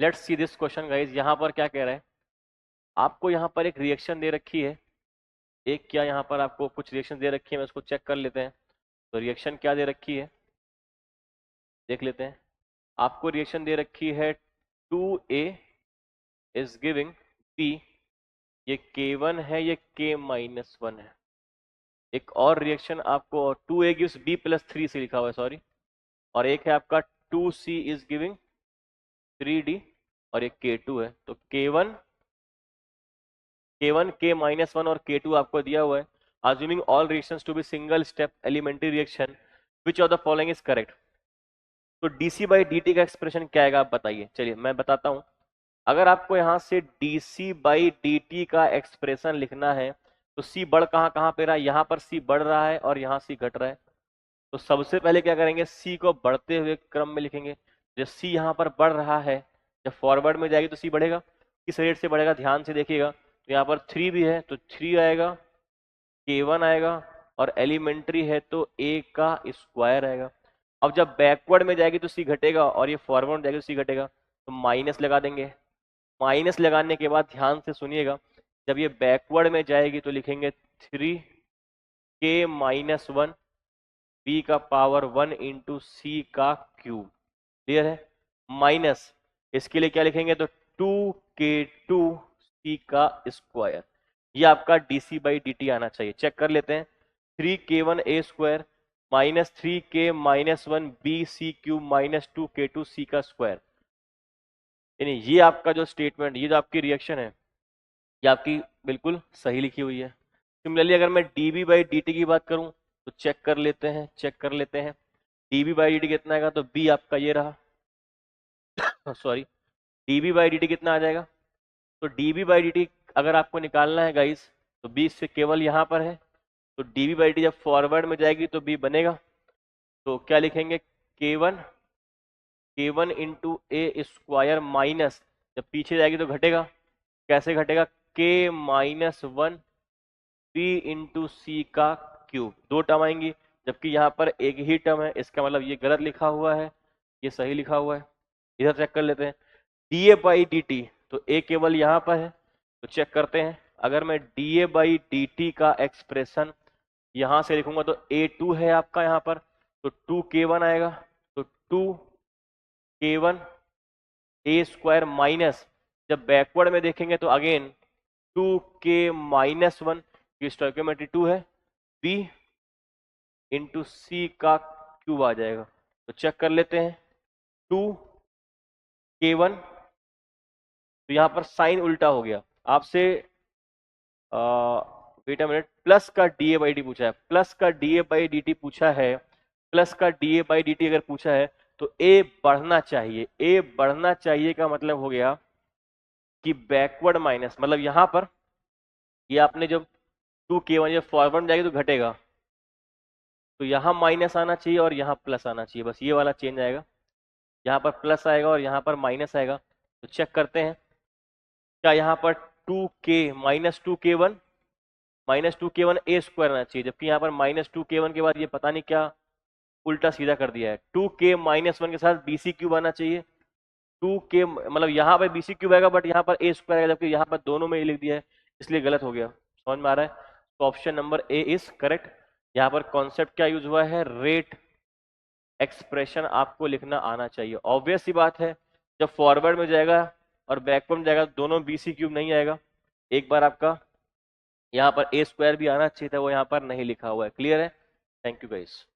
Let's see this question guys. यहाँ पर क्या कह रहा है, आपको यहाँ पर एक रिएक्शन दे रखी है, एक क्या यहाँ पर आपको कुछ रिएक्शन दे रखी है, मैं उसको चेक कर लेते हैं। तो रिएक्शन क्या दे रखी है देख लेते हैं। आपको रिएक्शन दे रखी है 2A इज गिविंग B, ये K1 है, ये K-1 है। एक और रिएक्शन आपको 2A गिव्स B प्लस 3 से लिखा हुआ है, सॉरी, और एक है आपका 2C इज गिविंग 3D और एक K2 है। तो K1 K-1 और K2 आपको दिया हुआ है। Assuming all reactions to be single step elementary reaction, which of the following is correct? तो dc बाई dt का एक्सप्रेशन क्या आएगा आप बताइए। चलिए मैं बताता हूं। अगर आपको यहां से dc बाई dt का एक्सप्रेशन लिखना है तो c बढ़ कहां कहां पे रहा है, यहां पर c बढ़ रहा है और यहां c घट रहा है। तो सबसे पहले क्या करेंगे, c को बढ़ते हुए क्रम में लिखेंगे। जब c यहां पर बढ़ रहा है, जब फॉरवर्ड में जाएगी तो c बढ़ेगा। किस रेट से बढ़ेगा ध्यान से देखिएगा। तो यहाँ पर 3 भी है तो 3 आएगा, K1 आएगा, और एलिमेंट्री है तो A का स्क्वायर आएगा। अब जब बैकवर्ड में जाएगी तो C घटेगा और ये फॉरवर्ड में जाएगी तो C घटेगा, तो माइनस लगा देंगे। माइनस लगाने के बाद ध्यान से सुनिएगा, जब ये बैकवर्ड में जाएगी तो लिखेंगे 3K-1 B का पावर 1 इंटू C का क्यूब। क्लियर है। माइनस इसके लिए क्या लिखेंगे, तो 2K2 C का स्क्वायर। ये आपका dc बाई dt आना चाहिए। चेक कर लेते हैं। 3K1 A square minus 3K-1 B C cube minus 2K2 C का स्क्वायर। यानी ये आपका जो स्टेटमेंट, ये जो आपकी रिएक्शन है, ये आपकी बिल्कुल सही लिखी हुई है। सिमिलरली अगर मैं dB बाई dt की बात करूं तो चेक कर लेते हैं। dB बाई dt कितना आएगा, तो B आपका ये रहा सॉरी, dB बाई dt कितना आ जाएगा, तो dB बाई dt अगर आपको निकालना है गाइस तो B से केवल यहाँ पर है। तो dB बाई dt जब फॉरवर्ड में जाएगी तो B बनेगा। तो क्या लिखेंगे, K1 इंटू ए स्क्वायर माइनस, जब पीछे जाएगी तो घटेगा। कैसे घटेगा, K-1 B इंटू सी का क्यूब। दो टर्म आएंगी जबकि यहाँ पर एक ही टर्म है, इसका मतलब ये गलत लिखा हुआ है, ये सही लिखा हुआ है। इधर चेक कर लेते हैं। dA बाई dt, तो A केवल यहाँ पर है तो चेक करते हैं। अगर मैं dA बाई dt का एक्सप्रेशन यहाँ से लिखूंगा तो A2 है आपका यहाँ पर, तो 2K1 आएगा। तो 2K1 A स्क्वायर माइनस, जब बैकवर्ड में देखेंगे तो अगेन 2K-1 की स्टोइकियोमेट्री 2 है, B इंटू सी का क्यूब आ जाएगा। तो चेक कर लेते हैं। 2K1, तो यहाँ पर साइन उल्टा हो गया। आपसे वेट अ मिनट, प्लस का dA बाई डी पूछा है, प्लस का dA बाई dt पूछा है, प्लस का dA बाई dt अगर पूछा है तो A बढ़ना चाहिए। A बढ़ना चाहिए का मतलब हो गया कि बैकवर्ड माइनस, मतलब यहाँ पर ये आपने जब 2K1 जब फॉरवर्ड में जाएगी तो घटेगा, तो यहाँ माइनस आना चाहिए और यहाँ प्लस आना चाहिए, बस ये वाला चेंज आएगा। यहाँ पर प्लस आएगा और यहाँ पर माइनस आएगा। तो चेक करते हैं, क्या यहाँ पर 2K-2K1 A स्क्वायर आना चाहिए, जबकि यहाँ पर -2K1 के बाद ये पता नहीं क्या उल्टा सीधा कर दिया है। 2K-1 के साथ BC क्यूब आना चाहिए। 2K मतलब यहाँ पर BC क्यूब आएगा बट यहाँ पर A स्क्वायर आएगा, जबकि यहाँ पर दोनों में ही लिख दिया है, इसलिए गलत हो गया। समझ में आ रहा है। तो option number A is correct. यहाँ पर कॉन्सेप्ट क्या यूज हुआ है, रेट एक्सप्रेशन आपको लिखना आना चाहिए। ऑब्वियस सी बात है, जब फॉरवर्ड में जाएगा और बैकवर्ड में जाएगा दोनों BC क्यूब नहीं आएगा। एक बार आपका यहाँ पर A स्क्वायर भी आना चाहिए था, वो यहाँ पर नहीं लिखा हुआ है। क्लियर है। Thank you guys.